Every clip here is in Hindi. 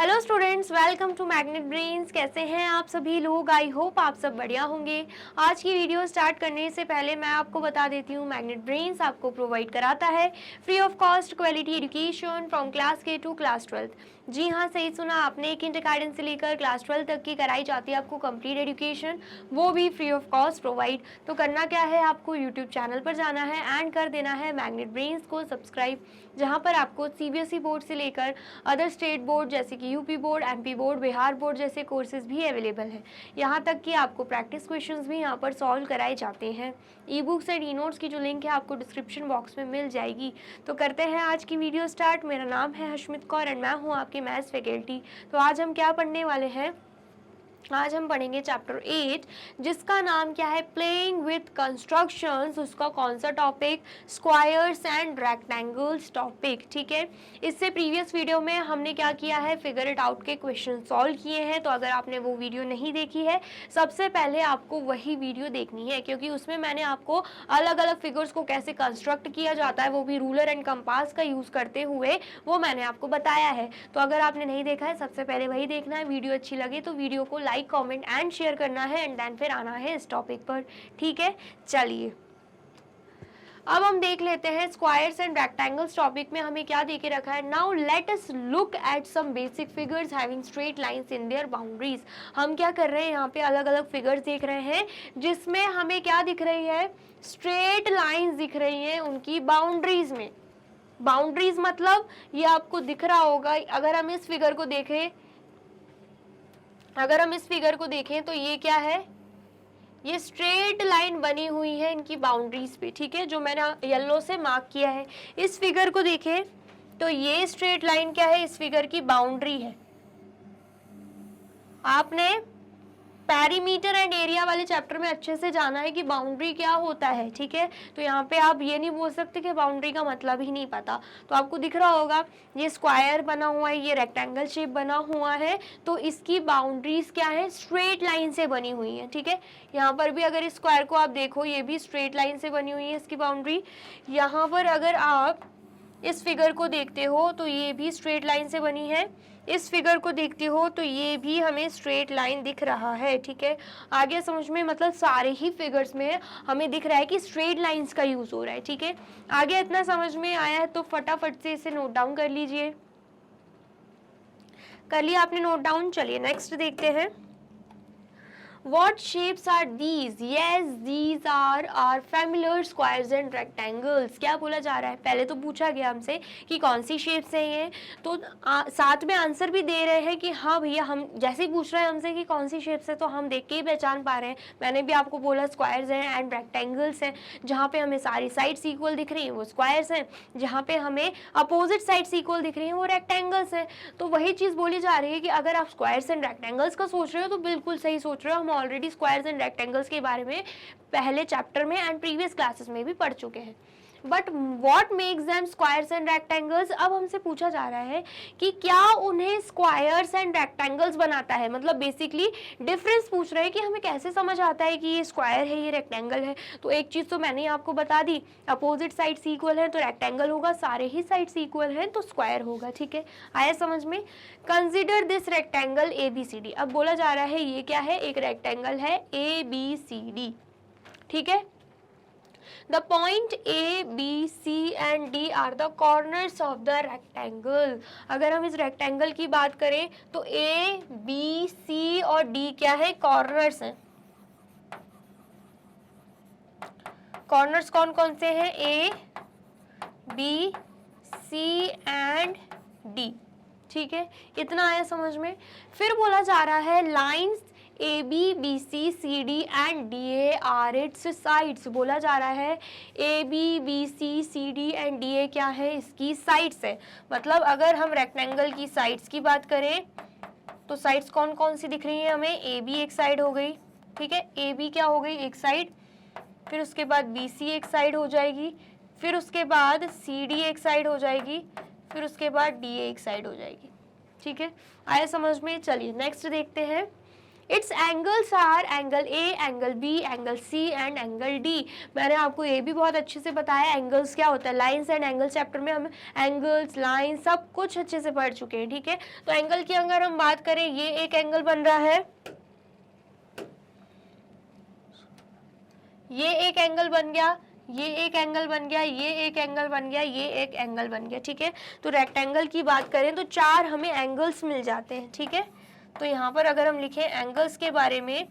Hello students, welcome to Magnet Brains. कैसे हैं आप सभी लोग? आई होप आप सब बढ़िया होंगे। आज की वीडियो स्टार्ट करने से पहले मैं आपको बता देती हूँ, मैग्नेट ब्रेन्स आपको प्रोवाइड कराता है free of cost quality education from class के टू क्लास 12। जी हाँ, सही सुना आपने। किंडरगार्टन से लेकर क्लास 12 तक की कराई जाती है आपको कंप्लीट एजुकेशन, वो भी फ्री ऑफ कॉस्ट प्रोवाइड। तो करना क्या है, आपको यूट्यूब चैनल पर जाना है एंड कर देना है मैग्नेट ब्रेन्स को सब्सक्राइब, जहाँ पर आपको सीबीएसई बोर्ड से लेकर अदर स्टेट बोर्ड जैसे कि UP board, MP board, Bihar board जैसे कोर्सेज भी अवेलेबल हैं। यहाँ तक कि आपको प्रैक्टिस क्वेश्चंस भी यहाँ पर सॉल्व कराए जाते हैं। E books and e notes की जो लिंक है आपको डिस्क्रिप्शन बॉक्स में मिल जाएगी। तो करते हैं आज की वीडियो स्टार्ट। मेरा नाम है हशमित कौर एंड मैं हूँ आपकी मैथ्स फैकल्टी। तो आज हम क्या पढ़ने वाले हैं? आज हम पढ़ेंगे चैप्टर 8, जिसका नाम क्या है, प्लेइंग विथ कंस्ट्रक्शंस। उसका कौन सा topic? Squares and rectangles topic. ठीक है, इससे प्रीवियस वीडियो में हमने क्या किया है, फिगर इट आउट के क्वेश्चन सॉल्व किए हैं। तो अगर आपने वो वीडियो नहीं देखी है, सबसे पहले आपको वही वीडियो देखनी है, क्योंकि उसमें मैंने आपको अलग अलग फिगर्स को कैसे कंस्ट्रक्ट किया जाता है, वो भी रूलर एंड कंपास का यूज करते हुए, वो मैंने आपको बताया है। तो अगर आपने नहीं देखा है, सबसे पहले वही देखना है। वीडियो अच्छी लगे तो वीडियो को लाइक, कमेंट एंड शेयर करना है एंड देन फिर आना है इस टॉपिक पर। ठीक है, चलिए अब हम देख लेते हैं स्क्वायर्स एंड रेक्टेंगल्स टॉपिक में हमें क्या देके रखा है। Now let us look at some basic figures having straight lines in their boundaries. हम क्या कर रहे हैं, यहाँ पे अलग अलग फिगर्स देख रहे हैं जिसमें हमें क्या दिख रही है, स्ट्रेट लाइंस दिख रही हैं उनकी बाउंड्रीज में। बाउंड्रीज मतलब ये आपको दिख रहा होगा। अगर हम इस फिगर को देखें, तो ये क्या है, ये स्ट्रेट लाइन बनी हुई है इनकी बाउंड्रीज पे। ठीक है, जो मैंने येलो से मार्क किया है। इस फिगर को देखें तो ये स्ट्रेट लाइन क्या है, इस फिगर की बाउंड्री है। आपने पेरीमीटर एंड एरिया वाले चैप्टर में अच्छे से जाना है कि बाउंड्री क्या होता है। ठीक है, तो यहाँ पे आप ये नहीं बोल सकते कि बाउंड्री का मतलब ही नहीं पता। तो आपको दिख रहा होगा ये स्क्वायर बना हुआ है, ये रेक्टेंगल शेप बना हुआ है, तो इसकी बाउंड्रीज क्या है, स्ट्रेट लाइन से बनी हुई है। ठीक है, यहाँ पर भी अगर इस स्क्वायर को आप देखो, ये भी स्ट्रेट लाइन से बनी हुई है इसकी बाउंड्री। यहाँ पर अगर आप इस फिगर को देखते हो तो ये भी स्ट्रेट लाइन से बनी है। इस फिगर को देखते हो तो ये भी हमें स्ट्रेट लाइन दिख रहा है। ठीक है, आगे समझ में, मतलब सारे ही फिगर्स में हमें दिख रहा है कि स्ट्रेट लाइंस का यूज हो रहा है। ठीक है, आगे इतना समझ में आया है तो फटाफट से इसे नोट डाउन कर लीजिए। कर लिया आपने नोट डाउन? चलिए नेक्स्ट देखते हैं। What shapes are these? Yes, these are our familiar squares and rectangles. क्या बोला जा रहा है? पहले तो पूछा गया हमसे कि कौन सी शेप्स है ये, तो साथ में आंसर भी दे रहे हैं कि हाँ भैया, हम जैसे ही पूछ रहे हैं हमसे कि कौन सी शेप्स है, तो हम देख के ही पहचान पा रहे हैं। मैंने भी आपको बोला स्क्वायर्स हैं एंड रेक्टेंगल्स हैं। जहाँ पे हमें सारी साइड्स इक्वल दिख रही हैं वो स्क्वायर्स हैं, जहाँ पे हमें अपोजिट साइड्स इक्वल दिख रही हैं वो रेक्टेंगल्स हैं। तो वही चीज़ बोली जा रही है कि अगर आप स्क्वायर्स एंड रेक्टेंगल्स का सोच रहे हो तो बिल्कुल सही सोच रहे हो। ऑलरेडी स्क्वायर्स एंड रेक्टेंगल्स के बारे में पहले चैप्टर में एंड प्रीवियस क्लासेस में भी पढ़ चुके हैं। But what makes them squares and rectangles? अब हमसे पूछा जा रहा है कि क्या उन्हें स्क्वायर्स एंड रेक्टेंगल्स बनाता है। मतलब बेसिकली डिफरेंस पूछ रहे हैं कि हमें कैसे समझ आता है कि ये स्क्वायर है, ये रेक्टेंगल है। तो एक चीज तो मैंने आपको बता दी, अपोजिट साइड्स इक्वल है तो रेक्टेंगल होगा, सारे ही साइड्स इक्वल हैं तो स्क्वायर होगा। ठीक है, आया समझ में? Consider this rectangle ABCD। अब बोला जा रहा है ये क्या है, एक रेक्टेंगल है ABCD। ठीक है, The point A, B, C and D are the corners of the rectangle। अगर हम इस रेक्टेंगल की बात करें तो A, B, C और D क्या है, कॉर्नर्स हैं। कॉर्नर्स कौन कौन से हैं? A, B, C and D। ठीक है, इतना आया समझ में? फिर बोला जा रहा है lines AB, BC, CD and DA are its sides. बोला जा रहा है AB, BC, CD and DA क्या है, इसकी साइड्स है। मतलब अगर हम रेक्टेंगल की साइड्स की बात करें तो साइड्स कौन कौन सी दिख रही है हमें? AB एक साइड हो गई। ठीक है, AB क्या हो गई, एक साइड। फिर उसके बाद BC एक साइड हो जाएगी, फिर उसके बाद CD एक साइड हो जाएगी, फिर उसके बाद DA एक साइड हो जाएगी। ठीक है, आया समझ में? चलिए नेक्स्ट देखते हैं। Its angles are angle A, angle B, angle C and angle D. मैंने आपको ये भी बहुत अच्छे से बताया एंगल्स क्या होता है। लाइंस एंड एंगल्स चैप्टर में हम एंगल्स, लाइन सब कुछ अच्छे से पढ़ चुके हैं, ठीक है। तो एंगल की अगर हम बात करें, ये एक एंगल बन रहा है, ये एक एंगल बन गया, ये एक एंगल बन गया, ये एक एंगल बन गया, ये एक एंगल बन गया, ठीक है। तो रेक्टेंगल की बात करें तो 4 हमें एंगल्स मिल जाते हैं, ठीक है। तो यहाँ पर अगर हम लिखें एंगल्स के बारे में,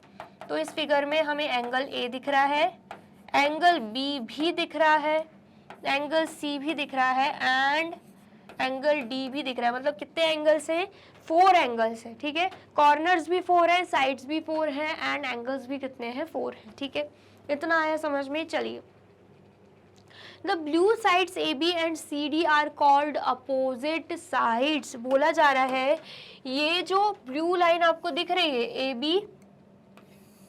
तो इस फिगर में हमें एंगल ए दिख रहा है, एंगल बी भी दिख रहा है, एंगल सी भी दिख रहा है एंड एंगल डी भी दिख रहा है। मतलब कितने एंगल्स हैं? 4 एंगल्स हैं, ठीक है। कॉर्नर्स भी 4 हैं, साइड्स भी 4 हैं एंड एंगल्स भी कितने हैं? 4 हैं, ठीक है। इतना आया समझ में? चलिए, The blue sides AB and CD are called opposite sides। बोला जा रहा है ये जो ब्लू लाइन आपको दिख रही है AB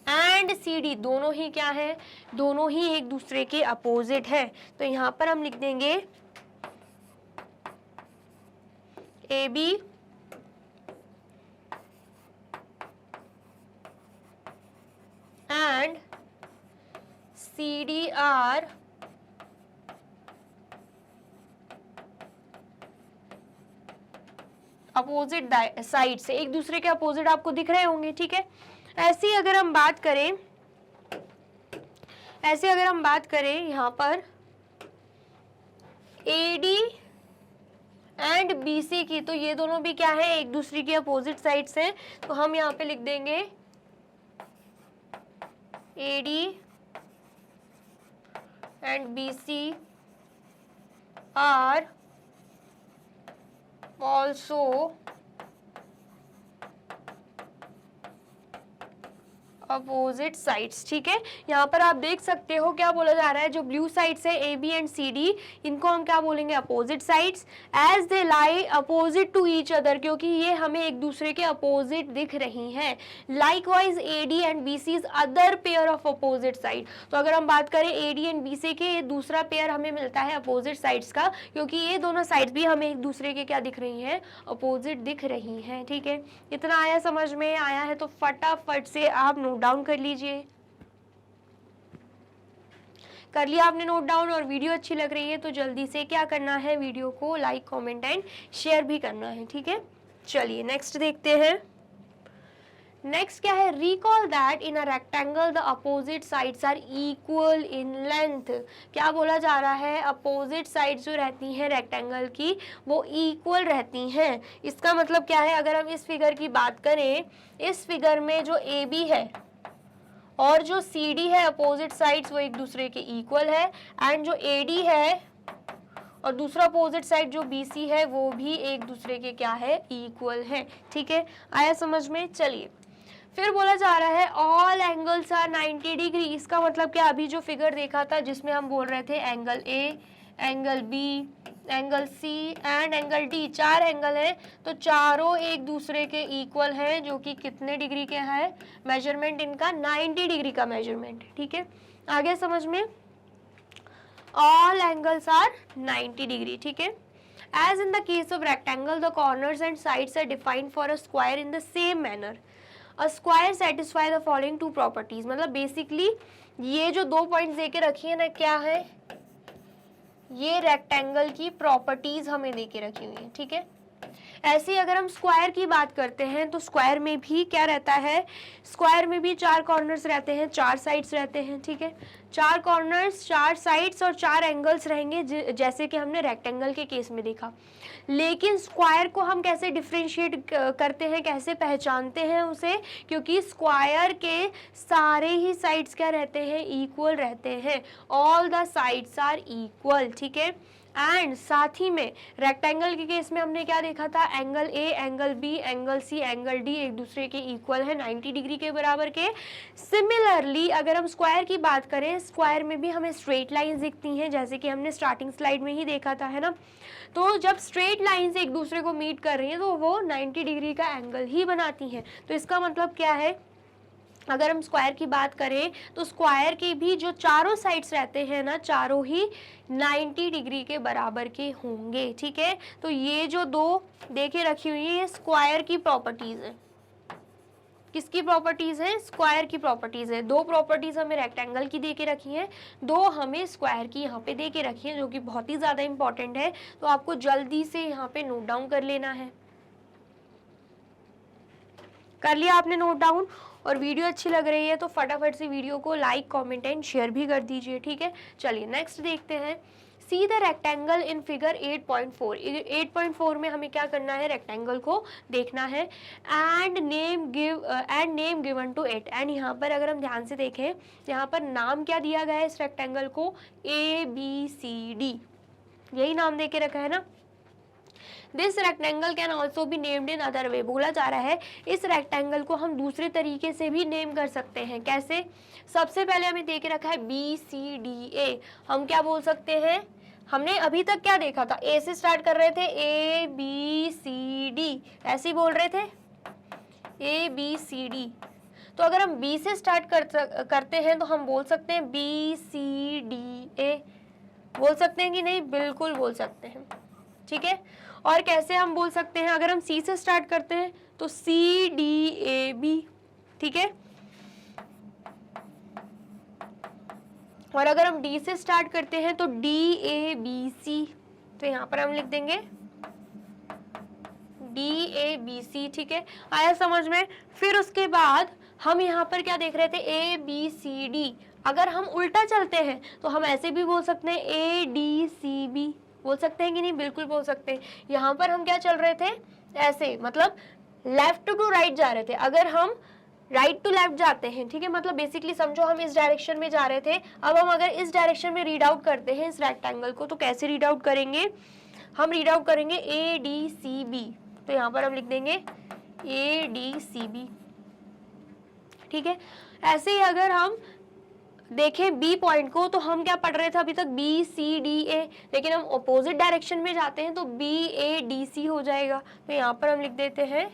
एंड CD दोनों ही क्या है? दोनों ही एक दूसरे के अपोजिट है। तो यहाँ पर हम लिख देंगे AB and CD are opposite side से, एक दूसरे के अपोजिट आपको दिख रहे होंगे, ठीक है। ऐसी अगर हम बात करें, यहाँ पर AD एंड BC की, तो ये दोनों भी क्या है? एक दूसरे के अपोजिट साइड्स हैं। तो हम यहाँ पे लिख देंगे AD and BC are also opposite sides, ठीक है। यहाँ पर आप देख सकते हो क्या बोला जा रहा है, जो ब्लू साइड्स है AB एंड CD, इनको हम क्या बोलेंगे? Opposite sides, as they lie opposite to each other, क्योंकि ये हमें एक दूसरे के अपोजिट दिख रही हैं। Likewise AD and BC is other pair of opposite side. तो अगर हम बात करें AD एंड BC के, ये दूसरा पेयर हमें मिलता है अपोजिट साइड्स का, क्योंकि ये दोनों साइड्स भी हमें एक दूसरे के क्या दिख रही हैं? अपोजिट दिख रही हैं, ठीक है। इतना आया समझ में? आया है तो फटाफट से आप नोट डाउन कर लीजिए। कर लिया आपने नोट डाउन? और वीडियो अच्छी लग रही है तो जल्दी से क्या करना है? वीडियो को लाइक, कमेंट एंड शेयर भी करना है, ठीक है। चलिए नेक्स्ट देखते हैं। नेक्स्ट क्या है? Recall that in a rectangle the opposite sides are equal in length. क्या बोला जा रहा है? अपोजिट साइड्स जो रहती हैं रेक्टेंगल की, वो इक्वल रहती हैं। इसका मतलब क्या है? अगर हम इस फिगर की बात करें, इस फिगर में जो AB है और जो CD है अपोजिट साइड्स, वो एक दूसरे के इक्वल है, एंड जो AD है और दूसरा अपोजिट साइड जो BC है, वो भी एक दूसरे के क्या है? इक्वल है, ठीक है। आया समझ में? चलिए, फिर बोला जा रहा है ऑल एंगल्स आर 90 डिग्री। इसका मतलब क्या? अभी जो फिगर देखा था जिसमें हम बोल रहे थे angle A, angle B, angle C and angle D, 4 angle है, तो चारों एक दूसरे के इक्वल हैं, जो कि कितने डिग्री के है? मेजरमेंट इनका 90 डिग्री का मेजरमेंट, ठीक है। आगे समझ में? ऑल एंगल्स आर 90 डिग्री, ठीक है। As in the case of rectangle the corners and sides are defined for a square in the same manner. A square satisfy the following 2 properties. मतलब बेसिकली ये जो 2 पॉइंट्स देके रखी है ना, क्या है? ये रेक्टेंगल की प्रॉपर्टीज हमें देके रखी हुई है, ठीक है। ऐसे अगर हम स्क्वायर की बात करते हैं, तो स्क्वायर में भी क्या रहता है? स्क्वायर में भी 4 कॉर्नर्स रहते हैं, 4 साइड्स रहते हैं, ठीक है। 4 कॉर्नर्स, 4 साइड्स और 4 एंगल्स रहेंगे, जैसे कि हमने रेक्टेंगल के केस में देखा। लेकिन स्क्वायर को हम कैसे डिफरेंशिएट करते हैं, कैसे पहचानते हैं उसे? क्योंकि स्क्वायर के सारे ही साइड्स क्या रहते हैं? इक्वल रहते हैं। All the sides are equal, ठीक है। एंड साथ ही में रेक्टेंगल के केस में हमने क्या देखा था? Angle A, angle B, angle C, angle D एक दूसरे के इक्वल है, 90 डिग्री के बराबर के। सिमिलरली अगर हम स्क्वायर की बात करें, स्क्वायर में भी हमें स्ट्रेट लाइंस दिखती हैं, जैसे कि हमने स्टार्टिंग स्लाइड में ही देखा था, है ना। तो जब स्ट्रेट लाइंस एक दूसरे को मीट कर रही हैं, तो वो 90 डिग्री का एंगल ही बनाती हैं। तो इसका मतलब क्या है? अगर हम स्क्वायर की बात करें, तो स्क्वायर के भी जो चारों साइड्स रहते हैं ना, चारों ही 90 डिग्री के बराबर के होंगे, ठीक है। तो ये जो 2 देखे रखी हुई है, ये स्क्वायर की प्रॉपर्टीज है, किसकी प्रॉपर्टीज है, स्क्वायर की प्रॉपर्टीज है। दो प्रॉपर्टीज हमें रेक्टेंगल की दे के रखी हैं, दो हमें स्क्वायर की यहाँ पे दे के रखी है, जो कि बहुत ही ज्यादा इंपॉर्टेंट है। तो आपको जल्दी से यहाँ पे नोट डाउन कर लेना है। कर लिया आपने नोट डाउन? और वीडियो अच्छी लग रही है तो फटाफट से वीडियो को लाइक, कमेंट एंड शेयर भी कर दीजिए, ठीक है। चलिए नेक्स्ट देखते हैं। See the rectangle in figure 8.4। 8.4 में हमें क्या करना है, रेक्टेंगल को देखना है। And name given to it. And यहाँ पर अगर हम ध्यान से देखें, यहाँ पर नाम क्या दिया गया है इस रेक्टेंगल को, ABCD, यही नाम दे के रखा है ना। This rectangle can also be named in other way. बोला जा रहा है इस रेक्टेंगल को हम दूसरे तरीके से भी नेम कर सकते हैं। कैसे? सबसे पहले हमें दे के रखा है BCDA। हम क्या बोल सकते हैं, हमने अभी तक क्या देखा था, A से स्टार्ट कर रहे थे, ABCD, ऐसे ही बोल रहे थे ABCD। तो अगर हम B से स्टार्ट करते हैं तो हम बोल सकते हैं BCDA। बोल सकते हैं कि नहीं? बिल्कुल बोल सकते हैं, ठीक है। और कैसे हम बोल सकते हैं, अगर हम C से स्टार्ट करते हैं तो CDAB, ठीक है। और अगर हम D से स्टार्ट करते हैं तो DABC। तो यहाँ पर हम लिख देंगे DABC, ठीक है। आया समझ में? फिर उसके बाद हम यहाँ पर क्या देख रहे थे, ABCD। अगर हम उल्टा चलते हैं तो हम ऐसे भी बोल सकते हैं ADCB। बोल सकते हैं कि नहीं? बिल्कुल बोल सकते हैं। यहाँ पर हम क्या चल रहे थे, ऐसे, मतलब लेफ्ट टू राइट जा रहे थे। अगर हम राइट टू लेफ्ट जाते हैं, ठीक है, मतलब बेसिकली समझो हम इस डायरेक्शन में जा रहे थे। अब हम अगर इस डायरेक्शन में रीड आउट करते हैं इस रेक्टेंगल को, तो कैसे रीड आउट करेंगे, हम रीड आउट करेंगे ADCB। तो यहाँ पर हम लिख देंगे ADCB, ठीक है। ऐसे ही अगर हम देखें B पॉइंट को, तो हम क्या पढ़ रहे थे अभी तक, BCDA, लेकिन हम अपोजिट डायरेक्शन में जाते हैं तो BADC हो जाएगा। तो यहाँ पर हम लिख देते हैं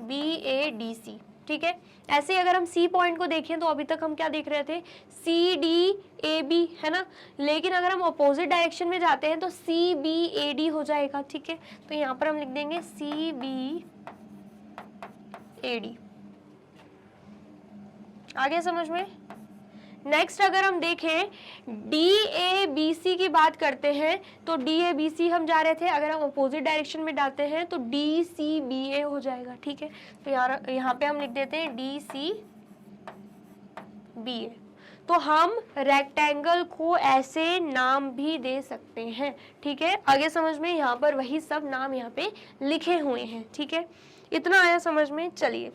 BADC, ठीक है। ऐसे ही अगर हम C पॉइंट को देखें तो अभी तक हम क्या देख रहे थे, CDAB, है ना। लेकिन अगर हम अपोजिट डायरेक्शन में जाते हैं तो CBAD हो जाएगा, ठीक है। तो यहाँ पर हम लिख देंगे CBAD। आगे समझ में? नेक्स्ट अगर हम देखें DABC की बात करते हैं तो DABC हम जा रहे थे, अगर हम अपोजिट डायरेक्शन में जाते हैं तो DCBA हो जाएगा, ठीक है। तो यहाँ पे हम लिख देते हैं DCBA। तो हम रेक्टेंगल को ऐसे नाम भी दे सकते हैं, ठीक है। आगे समझ में? यहाँ पर वही सब नाम यहाँ पे लिखे हुए हैं, ठीक है। इतना आया समझ में? चलिए,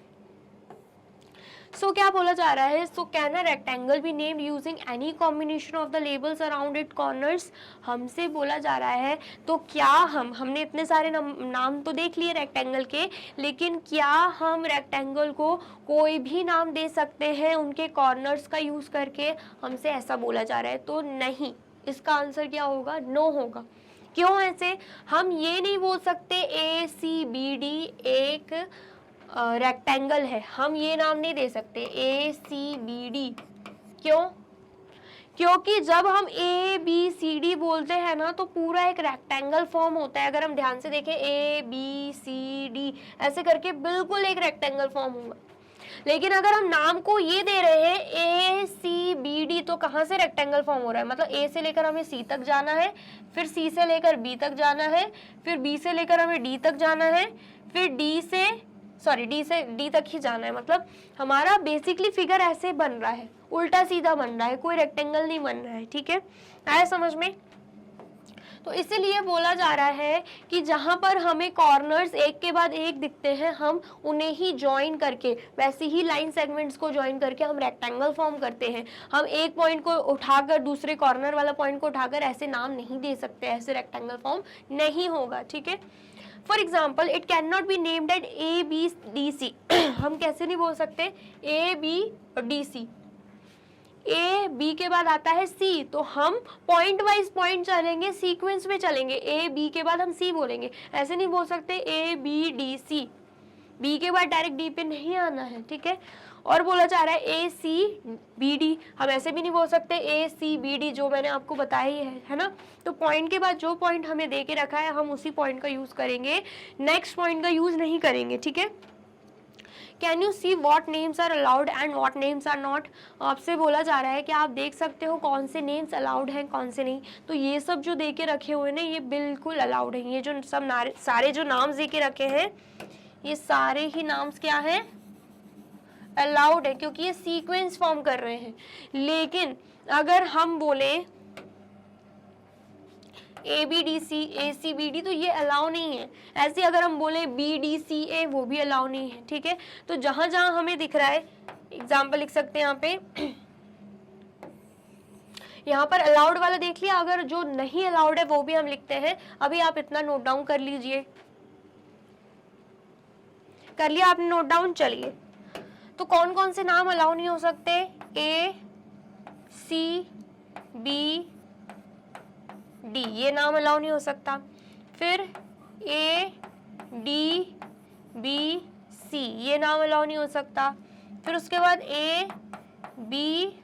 क्या बोला जा रहा है, can a rectangle be named using any combination of the labels around it corners. हमसे बोला जा रहा है तो क्या हमने इतने सारे नाम तो देख लिए रेक्टेंगल के, लेकिन क्या हम रेक्टेंगल को कोई भी नाम दे सकते हैं उनके कॉर्नर्स का यूज करके? हमसे ऐसा बोला जा रहा है, तो नहीं। इसका आंसर क्या होगा? नो होगा। क्यों ऐसे? हम ये नहीं बोल सकते ACBD एक रेक्टेंगल है, हम ये नाम नहीं दे सकते ACBD। क्यों? क्योंकि जब हम ABCD बोलते हैं ना तो पूरा एक रेक्टेंगल फॉर्म होता है। अगर हम ध्यान से देखें ABCD ऐसे करके बिल्कुल एक रेक्टेंगल फॉर्म होगा। लेकिन अगर हम नाम को ये दे रहे हैं ACBD तो कहाँ से रेक्टेंगल फॉर्म हो रहा है, मतलब A से लेकर हमें C तक जाना है, फिर C से लेकर B तक जाना है, फिर B से लेकर हमें D तक जाना है, फिर D से D तक ही जाना है। मतलब हमारा बेसिकली फिगर ऐसे बन रहा है, उल्टा सीधा बन रहा है, कोई रेक्टेंगल नहीं बन रहा है, ठीक है। आया समझ में? तो इसीलिए बोला जा रहा है कि जहां पर हमें कॉर्नर्स एक के बाद एक दिखते हैं, हम उन्हें ही ज्वाइन करके, वैसे ही लाइन सेगमेंट्स को ज्वाइन करके हम रेक्टेंगल फॉर्म करते हैं। हम एक पॉइंट को उठाकर दूसरे कॉर्नर वाला पॉइंट को उठाकर ऐसे नाम नहीं दे सकते, ऐसे रेक्टेंगल फॉर्म नहीं होगा, ठीक है। For example it can not be named at ABDC। हम कैसे नहीं बोल सकते ABDC? A B के बाद आता है C, तो हम पॉइंट वाइज पॉइंट चलेंगे, सीक्वेंस में चलेंगे। A B के बाद हम C बोलेंगे, ऐसे नहीं बोल सकते ABDC। B के बाद डायरेक्ट D पे नहीं आना है, ठीक है। और बोला जा रहा है ACBD, हम ऐसे भी नहीं बोल सकते ACBD, जो मैंने आपको बताया ही है ना। तो पॉइंट के बाद जो पॉइंट हमें दे के रखा है हम उसी पॉइंट का यूज करेंगे, नेक्स्ट पॉइंट का यूज नहीं करेंगे, ठीक है। Can you see what names are allowed and what names are not. आपसे बोला जा रहा है कि आप देख सकते हो कौन से नेम्स अलाउड हैं कौन से नहीं। तो ये सब जो दे के रखे हुए हैं ये बिल्कुल अलाउड है। ये जो सब सारे जो नाम्स दे के रखे हैं ये सारे ही नाम्स क्या है, अलाउड है, क्योंकि ये सीक्वेंस फॉर्म कर रहे हैं। लेकिन अगर हम बोले A B D C A C B D तो ये अलाउ नहीं है। ऐसे अगर हम बोले बी डी सी ए वो भी अलाउ नहीं है। ठीक है, तो जहां जहां हमें दिख रहा है एग्जाम्पल लिख सकते हैं यहाँ पे, यहाँ पर अलाउड वाला देख लिया। अगर जो नहीं अलाउड है वो भी हम लिखते हैं। अभी आप इतना नोट डाउन कर लीजिए। कर लिया आपने नोट डाउन? चलिए, तो कौन कौन से नाम अलाउ नहीं हो सकते, ए सी बी डी ये नाम अलाउ नहीं हो सकता। फिर ए डी बी सी ये नाम अलाउ नहीं हो सकता। फिर उसके बाद ए बी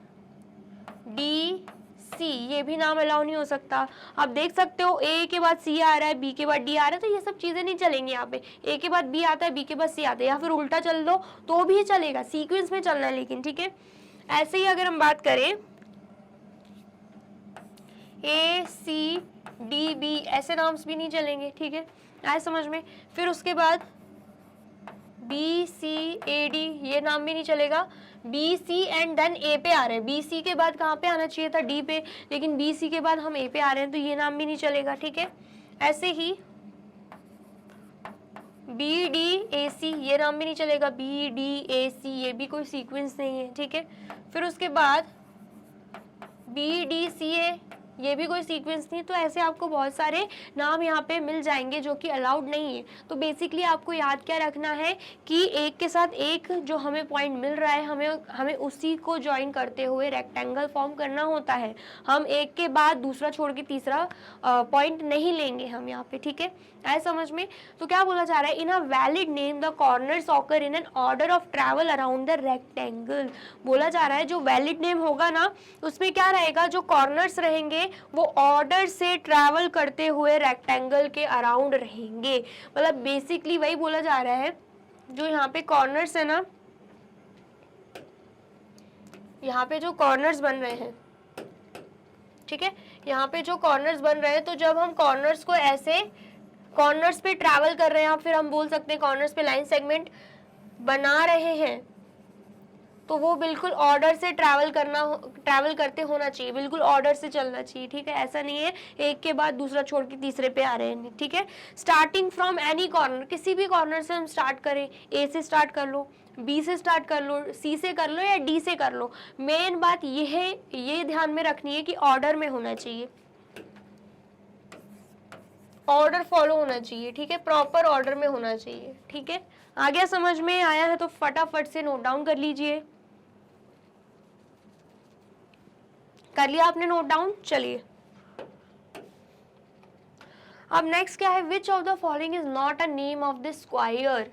डी सी ये भी नाम अलाउ नहीं हो सकता। आप देख सकते हो ए के बाद सी आ रहा है, बी के बाद डी आ रहा है, तो ये सब चीजें नहीं चलेंगी। यहाँ पे ए के बाद बी आता है, बी के बाद सी आता है, या फिर उल्टा चल दो तो भी चलेगा, सीक्वेंस में चलना है लेकिन। ठीक है, ऐसे ही अगर हम बात करें ए सी डी बी ऐसे नाम्स भी नहीं चलेंगे। ठीक है, आए समझ में? फिर उसके बाद बी सी ए डी ये नाम भी नहीं चलेगा। बी सी एंड देन ए पे आ रहे हैं, बी सी के बाद कहाँ पे आना चाहिए था, डी पे, लेकिन बी सी के बाद हम ए पे आ रहे हैं तो ये नाम भी नहीं चलेगा। ठीक है, ऐसे ही बी डी ए सी ये नाम भी नहीं चलेगा, बी डी ए सी ये भी कोई सीक्वेंस नहीं है। ठीक है, फिर उसके बाद बी डी सी ए ये भी कोई सीक्वेंस नहीं। तो ऐसे आपको बहुत सारे नाम यहाँ पे मिल जाएंगे जो कि अलाउड नहीं है। तो बेसिकली आपको याद क्या रखना है कि एक के साथ एक जो हमें पॉइंट मिल रहा है हमें उसी को ज्वाइन करते हुए रेक्टेंगल फॉर्म करना होता है। हम एक के बाद दूसरा छोड़ के तीसरा पॉइंट नहीं लेंगे हम यहाँ पे। ठीक है, आए समझ में? तो क्या बोला जा रहा है, in a valid name the corners occur in an order of travel around the rectangle. बोला जा रहा है जो वैलिड नेम होगा ना उसमें क्या रहेगा, जो कॉर्नर्स रहेंगे वो ऑर्डर से ट्रैवल करते हुए रेक्टेंगल के अराउंड रहेंगे। मतलब बेसिकली वही बोला जा रहा है, जो यहाँ पे कॉर्नर्स है ना, यहाँ पे जो कॉर्नर्स बन रहे हैं, ठीक है, यहाँ पे जो कॉर्नर्स बन रहे हैं, तो जब हम कॉर्नर्स को ऐसे कॉर्नर्स पे ट्रैवल कर रहे हैं, फिर हम बोल सकते हैं कॉर्नर्स पे लाइन सेगमेंट बना रहे हैं, तो वो बिल्कुल ऑर्डर से ट्रैवल करते होना चाहिए, बिल्कुल ऑर्डर से चलना चाहिए। ठीक है, ऐसा नहीं है एक के बाद दूसरा छोड़ के तीसरे पे आ रहे हैं। ठीक है, स्टार्टिंग फ्रॉम एनी कॉर्नर, किसी भी कॉर्नर से हम स्टार्ट करें, ए से स्टार्ट कर लो, बी से स्टार्ट कर लो, सी से कर लो या डी से कर लो। मेन बात ये ध्यान में रखनी है कि ऑर्डर में होना चाहिए, ऑर्डर फॉलो होना चाहिए। ठीक है, प्रॉपर ऑर्डर में होना चाहिए। ठीक है, आ गया समझ में? आया है तो फटाफट से नोट डाउन कर लीजिए। कर लिया आपने नोट डाउन? चलिए, अब नेक्स्ट क्या है, which of the following is not a name of the square.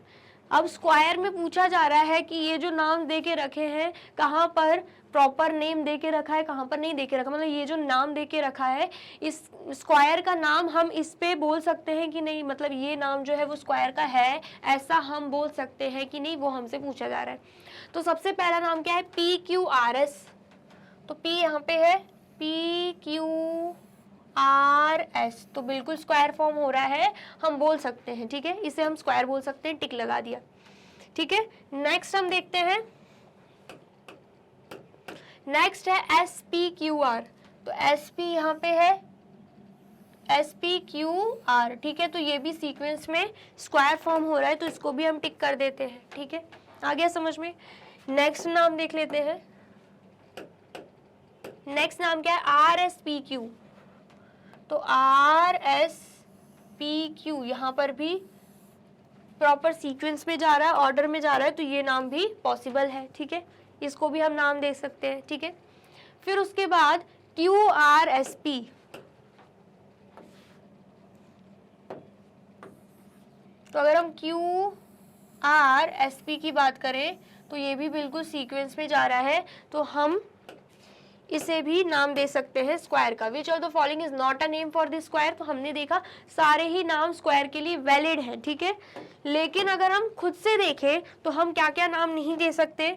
अब स्क्वायर में पूछा जा रहा है कि ये जो नाम दे के रखे हैं कहाँ पर प्रॉपर नेम दे के रखा है, कहाँ पर नहीं दे के रखा। मतलब ये जो नाम दे के रखा है इस स्क्वायर का नाम हम इस पे बोल सकते हैं कि नहीं, मतलब ये नाम जो है वो स्क्वायर का है ऐसा हम बोल सकते हैं कि नहीं, वो हमसे पूछा जा रहा है। तो सबसे पहला नाम क्या है, पी क्यू आर एस। तो P यहाँ पे है, PQRS, तो बिल्कुल स्क्वायर फॉर्म हो रहा है, हम बोल सकते हैं। ठीक है, इसे हम स्क्वायर बोल सकते हैं, टिक लगा दिया। ठीक है, नेक्स्ट हम देखते हैं, नेक्स्ट है SPQR। तो SP यहाँ पे है, SPQR। ठीक है, तो ये भी सीक्वेंस में स्क्वायर फॉर्म हो रहा है, तो इसको भी हम टिक कर देते हैं। ठीक है, आ गया समझ में? नेक्स्ट नाम देख लेते हैं, नेक्स्ट नाम क्या है, RSPQ। तो RSPQ यहाँ पर भी प्रॉपर सीक्वेंस में जा रहा है, ऑर्डर में जा रहा है, तो ये नाम भी पॉसिबल है। ठीक है, इसको भी हम नाम दे सकते हैं। ठीक है, फिर उसके बाद QRSP। तो अगर हम QRSP की बात करें तो ये भी बिल्कुल सीक्वेंस में जा रहा है, तो हम इसे भी नाम दे सकते हैं स्क्वायर का। Which of the following is not a name for this square, तो हमने देखा सारे ही नाम स्क्वायर के लिए वैलिड हैं, ठीक है। लेकिन अगर हम खुद से देखें तो हम क्या क्या नाम नहीं दे सकते,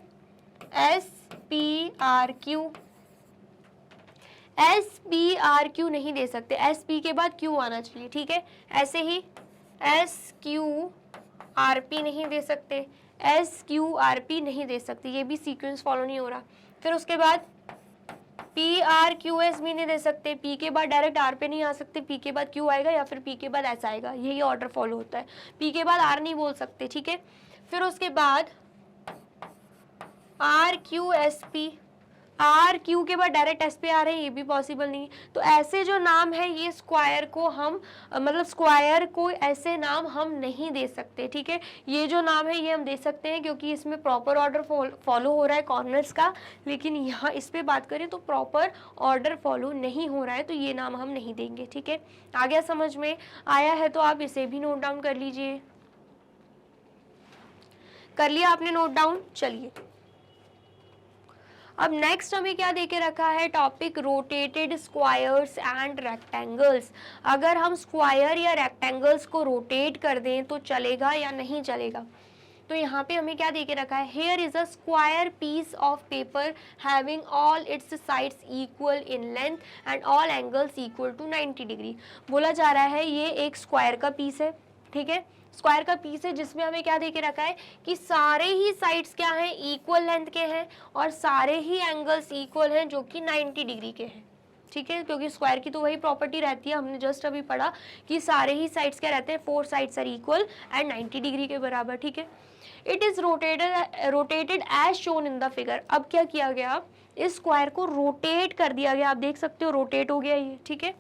S P R Q, S P R Q नहीं दे सकते, एस पी के बाद क्यू आना चाहिए, ठीक है। ऐसे ही एस क्यू आर पी नहीं दे सकते, एस क्यू आर पी नहीं दे सकते, ये भी सीक्वेंस फॉलो नहीं हो रहा। फिर उसके बाद पी आर क्यू एस भी नहीं दे सकते, पी के बाद डायरेक्ट आर पे नहीं आ सकते, पी के बाद क्यू आएगा या फिर पी के बाद एस आएगा, यही ऑर्डर फॉलो होता है। पी के बाद आर नहीं बोल सकते, ठीक है। फिर उसके बाद R Q S P, R Q के बाद डायरेक्ट एस पे आ रहे हैं, ये भी पॉसिबल नहीं। तो ऐसे जो नाम है ये स्क्वायर को हम मतलब स्क्वायर को ऐसे नाम हम नहीं दे सकते, ठीक है। ये जो नाम है ये हम दे सकते हैं क्योंकि इसमें प्रॉपर ऑर्डर फॉलो हो रहा है कॉर्नर्स का, लेकिन यहाँ इस पे बात करें तो प्रॉपर ऑर्डर फॉलो नहीं हो रहा है, तो ये नाम हम नहीं देंगे, ठीक है। आ गया समझ में? आया है तो आप इसे भी नोट डाउन कर लीजिए। कर लिया आपने नोट डाउन? चलिए अब नेक्स्ट हमें क्या देके रखा है topic, rotated squares and rectangles. अगर हम स्क्वायर या रेक्टेंगल्स को रोटेट कर दें तो चलेगा या नहीं चलेगा। तो यहाँ पे हमें क्या देके रखा है, here is a square piece of paper having all its sides equal in length and all angles equal to 90 degree. बोला जा रहा है ये एक स्क्वायर का पीस है, ठीक है। स्क्वायर का पीस है जिसमें हमें क्या देके रखा है कि सारे ही साइड्स क्या हैं, इक्वल लेंथ के हैं और सारे ही एंगल्स इक्वल हैं जो कि 90 डिग्री के हैं, ठीक है। क्योंकि स्क्वायर की तो वही प्रॉपर्टी रहती है, हमने जस्ट अभी पढ़ा कि सारे ही साइड्स क्या रहते हैं, 4 sides are equal and 90 degree के बराबर, ठीक है। It is rotated as shown in the figure. अब क्या किया गया, इस स्क्वायर को रोटेट कर दिया गया, आप देख सकते हो रोटेट हो गया ये, ठीक है।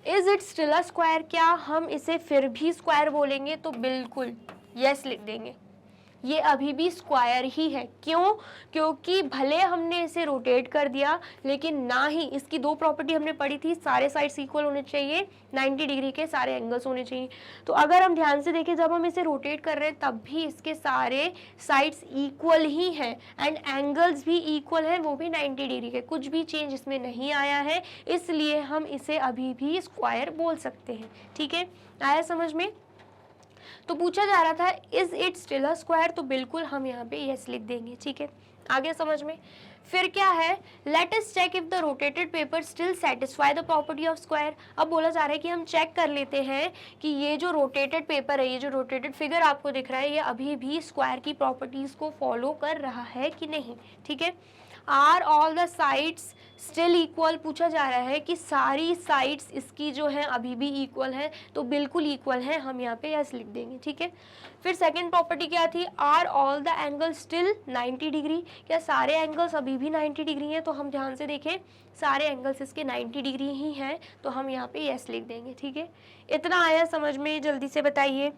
Is it still a square, क्या हम इसे फिर भी स्क्वायर बोलेंगे? तो बिल्कुल यस लिख देंगे, ये अभी भी स्क्वायर ही है। क्यों? क्योंकि भले हमने इसे रोटेट कर दिया लेकिन ना ही इसकी दो प्रॉपर्टी हमने पढ़ी थी, सारे साइड्स इक्वल होने चाहिए, 90 डिग्री के सारे एंगल्स होने चाहिए। तो अगर हम ध्यान से देखें जब हम इसे रोटेट कर रहे हैं तब भी इसके सारे साइड्स इक्वल ही हैं एंड एंगल्स भी इक्वल हैं, वो भी 90 डिग्री के, कुछ भी चेंज इसमें नहीं आया है, इसलिए हम इसे अभी भी स्क्वायर बोल सकते हैं, ठीक है। आया समझ में? तो पूछा जा रहा था is it still a square, तो बिल्कुल हम यहाँ पे यस लिख देंगे, ठीक है। आगे समझ में? फिर क्या है, let us check if the rotated paper still satisfy the property of square. अब बोला जा रहा है कि हम चेक कर लेते हैं कि ये जो रोटेटेड पेपर है, ये जो रोटेटेड फिगर आपको दिख रहा है, ये अभी भी स्क्वायर की प्रॉपर्टीज को फॉलो कर रहा है कि नहीं, ठीक है। Are all the sides still equal, पूछा जा रहा है कि सारी साइड्स इसकी जो है अभी भी इक्वल है, तो बिल्कुल इक्वल है, हम यहाँ पे यस लिख देंगे, ठीक है। फिर सेकंड प्रॉपर्टी क्या थी, are all the angle still 90 degree, क्या सारे एंगल्स अभी भी 90 डिग्री हैं? तो हम ध्यान से देखें सारे एंगल्स इसके 90 डिग्री ही हैं, तो हम यहाँ पे यस लिख देंगे, ठीक है। इतना आया समझ में? जल्दी से बताइए,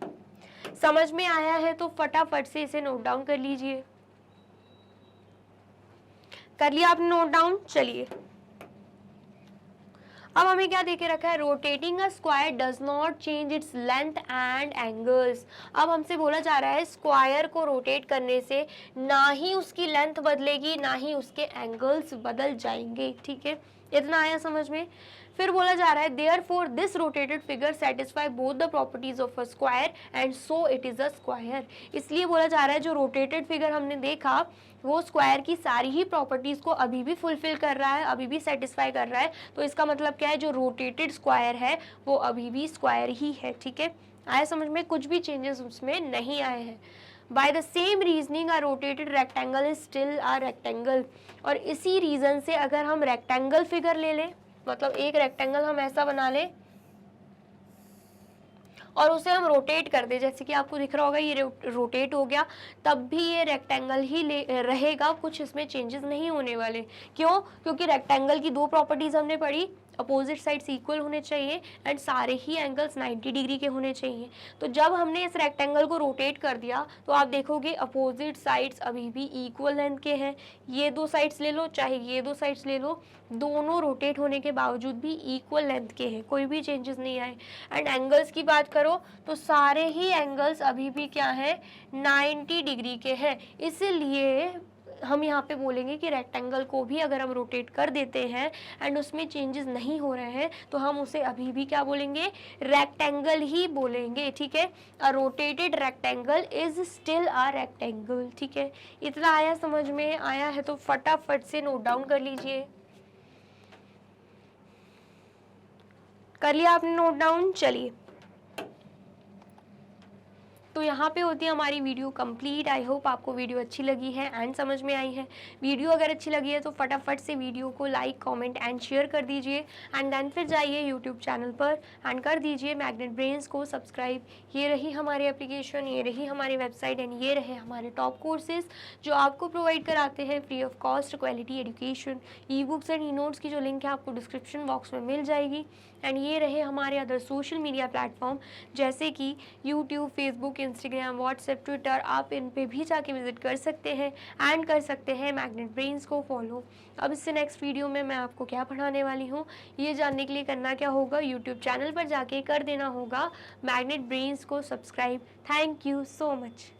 समझ में आया है तो फटाफट से इसे नोट डाउन कर लीजिए। कर लिया आपने नोट डाउन? चलिए अब हमें क्या देके रखा है, rotating a square does not change its length and angles. अब हमसे बोला जा रहा है स्क्वायर को रोटेट करने से ना ही उसकी लेंथ बदलेगी ना ही उसके एंगल्स बदल जाएंगे, ठीक है। इतना आया समझ में? फिर बोला जा रहा है therefore this rotated figure satisfy both the properties of a square and so it is a square. इसलिए बोला जा रहा है जो रोटेटेड फिगर हमने देखा वो स्क्वायर की सारी ही प्रॉपर्टीज को अभी भी फुलफिल कर रहा है, अभी भी सेटिस्फाई कर रहा है, तो इसका मतलब क्या है, जो रोटेटेड स्क्वायर है वो अभी भी स्क्वायर ही है, ठीक है। आया समझ में? कुछ भी चेंजेस उसमें नहीं आए हैं। By the same reasoning a rotated rectangle is still a rectangle. और इसी रीजन से अगर हम रेक्टेंगल फिगर ले लें, मतलब एक रेक्टेंगल हम ऐसा बना लें और उसे हम रोटेट कर दे, जैसे कि आपको दिख रहा होगा ये रोटेट हो गया, तब भी ये रेक्टेंगल ही रहेगा, कुछ इसमें चेंजेस नहीं होने वाले। क्यों? क्योंकि रेक्टेंगल की दो प्रॉपर्टीज हमने पढ़ी, अपोजिट साइड्स इक्वल होने चाहिए एंड सारे ही एंगल्स 90 डिग्री के होने चाहिए। तो जब हमने इस रेक्टेंगल को रोटेट कर दिया तो आप देखोगे अपोजिट साइड्स अभी भी इक्वल लेंथ के हैं। ये दो साइड्स ले लो चाहे ये दो साइड्स ले लो, दोनों रोटेट होने के बावजूद भी इक्वल लेंथ के हैं, कोई भी चेंजेस नहीं आए। एंड एंगल्स की बात करो तो सारे ही एंगल्स अभी भी क्या है, 90 डिग्री के हैं। इसलिए हम यहाँ पे बोलेंगे कि रेक्टेंगल को भी अगर हम रोटेट कर देते हैं एंड उसमें चेंजेस नहीं हो रहे हैं तो हम उसे अभी भी क्या बोलेंगे, रेक्टेंगल ही बोलेंगे, ठीक है। A rotated rectangle is still a rectangle, ठीक है। इतना आया समझ में? आया है तो फटाफट से नोट डाउन कर लीजिए। कर लिया आपने नोट डाउन? चलिए, तो यहाँ पे होती है हमारी वीडियो कंप्लीट। आई होप आपको वीडियो अच्छी लगी है एंड समझ में आई है। वीडियो अगर अच्छी लगी है तो फटाफट से वीडियो को लाइक, कमेंट एंड शेयर कर दीजिए एंड देन फिर जाइए यूट्यूब चैनल पर एंड कर दीजिए मैग्नेट ब्रेन्स को सब्सक्राइब। ये रही हमारी एप्लीकेशन, ये रही हमारी वेबसाइट एंड ये रहे हमारे टॉप कोर्सेज जो आपको प्रोवाइड कराते हैं free of cost quality education. E books and e notes की जो लिंक है आपको डिस्क्रिप्शन बॉक्स में मिल जाएगी। एंड ये रहे हमारे अदर सोशल मीडिया प्लेटफॉर्म जैसे कि YouTube, Facebook, Instagram, WhatsApp, Twitter. आप इन पे भी जाके विजिट कर सकते हैं एंड कर सकते हैं मैग्नेट ब्रेन्स को फॉलो। अब इससे नेक्स्ट वीडियो में मैं आपको क्या पढ़ाने वाली हूँ ये जानने के लिए करना क्या होगा, यूट्यूब चैनल पर जाके कर देना होगा मैग्नेट ब्रेन्स को subscribe. Thank you so much.